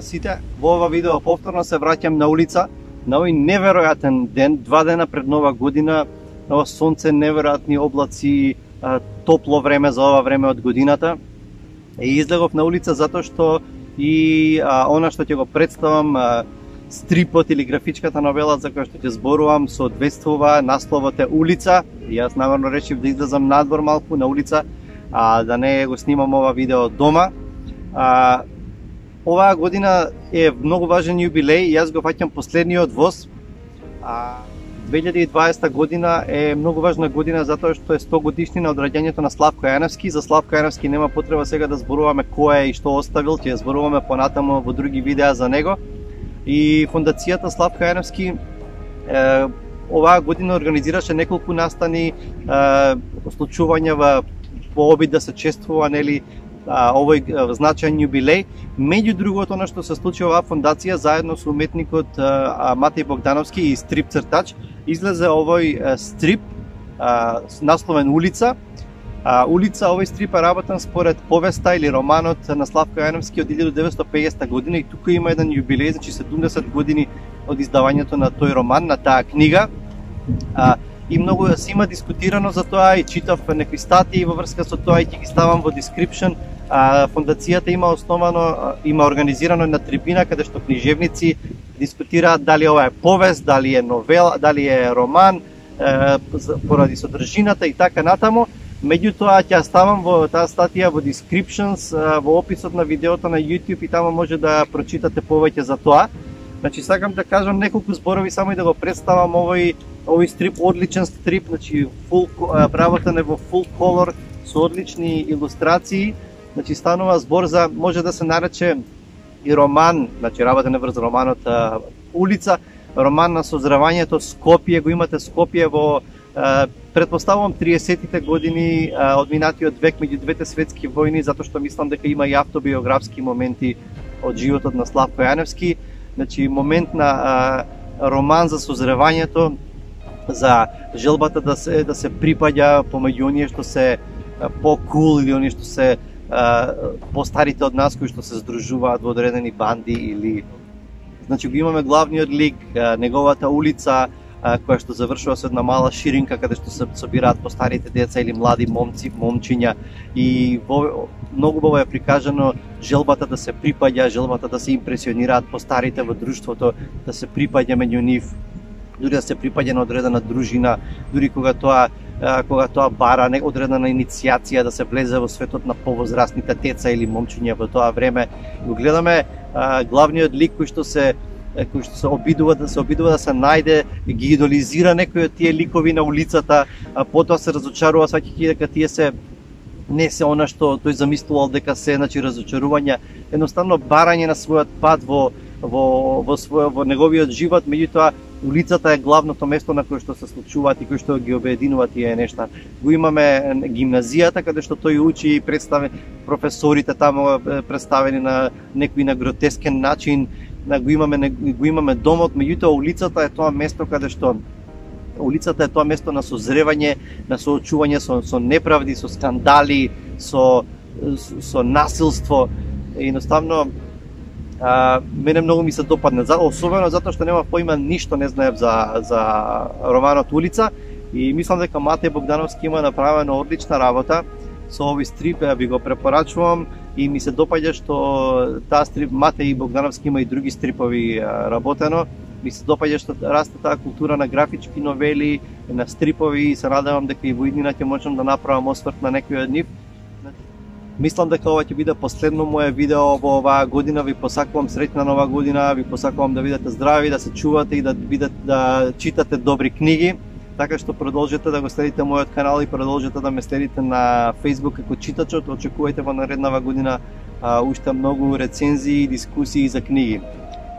сите. Во ова видео повторно се враќам на улица на овој неверојатен ден, 2 дена пред Нова година, на ова сонце, неверојатни облаци, топло време за ова време од годината. И излегов на улица затоа што и она што ќе го представам, стрипот или графичката новела за која што ќе зборувам соодветствува, насловот е Улица. И јас намерно решив да излезам надвор малку на улица, да не го снимам ова видео дома. Оваа година е многу важен јубилеј, јас го фаќам последниот воз. 2020 година е многу важна година затоа што е 100 годишнина од раѓањето на Славко Јаневски. За Славко Јаневски нема потреба сега да зборуваме кој е и што оставил, ќе зборуваме понатаму во други видеа за него. И фондацијата Славко Јаневски оваа година организираше неколку настани, случувања во обид да се чествува нели овој значаен јубилеј. Меѓу другото, она што се случи оваа фондација заедно со уметникот Матеј Богдановски и стрип цртач, излезе овој стрип насловен Улица. Улица, овој стрип е работен според повеста или романот на Славко Јаневски од 1950 година и тука има еден јубилеј, значи 70 години од издавањето на тој роман, на таа книга. И многу се има дискутирано за тоа и читав некои статии во врска со тоа и ќе ги ставам во description. Фондацијата има организирано една трибина каде што книжевници дискутираат дали ова е повест, дали е новела, дали е роман, поради содржината и така натаму. Меѓутоа ќе ставам во таа статија во descriptions, во описот на видеото на YouTube и таму може да прочитате повеќе за тоа. Значи сакам да кажам неколку зборови само и да го представам овој стрип, одличен стрип, значи работен е во full color со одлични илустрации. Значи станува збор за, може да се нарече и роман, значи работен е врз романот Улица, роман на созревањето Скопје, го имате Скопје во претпоставувам 30-тите години од минатиот век меѓу двете светски војни, затоа што мислам дека има и автобиографски моменти од животот на Славко Јаневски. Значи момент на роман за созревањето, за желбата да се припаѓа помеѓу оние што се по-кул или оние што се постарите од нас кои што се здружуваат во одредени банди или значи го имаме главниот лик, неговата улица која што завршува со една мала ширинка каде што се собираат постарите деца или млади момци, момчиња и многу убаво е прикажано желбата да се припаѓа, желбата да се импресионираат постарите во друштвото, да се припаѓа меѓу нив, дури да се припаѓа на одредена дружина, дури кога тоа бара одредена иницијација да се влезе во светот на повозрастните деца или момчиња во тоа време. Го гледаме главниот лик кој што се обидува да се најде, ги идолизира некои од тие ликови на улицата, потоа се разочарува сваќајќи дека тие се не се она што тој замислувал дека се, значи разочарување, едноставно барање на својот пат во неговиот живот, меѓутоа улицата е главното место на кое што се случуваат и кој што ги обединува тие нешта. Го имаме гимназијата каде што тој учи и представи професорите таму представени на некој на гротескен начин. Го имаме домот, меѓутоа улицата е тоа место каде што улицата е тоа место на созревање, на соочување со неправди, со скандали, со насилство. Едноставно мене многу ми се допадне, особено затоа што нема поима, ништо не знаев за романот Улица и мислам дека Матеј Богдановски има направено одлична работа со овој стрип, ви го препорачувам и ми се допаѓа што таа стрип Матеј Богдановски има и други стрипови работено. Ми се допаѓа што расте таа култура на графички новели, на стрипови и се надевам дека и во иднина ќе можам да направам осврт на некој од нив. Мислам дека ова ќе биде последно мое видео во оваа година. Ви посакувам среќна нова година, ви посакувам да бидете здрави, да се чувате и да читате добри книги. Така што продолжете да го следите мојот канал и продолжете да ме следите на Facebook како читачот. Очекувајте во нареднава година уште многу рецензии и дискусии за книги.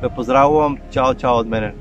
Ве поздравувам, чао од мене.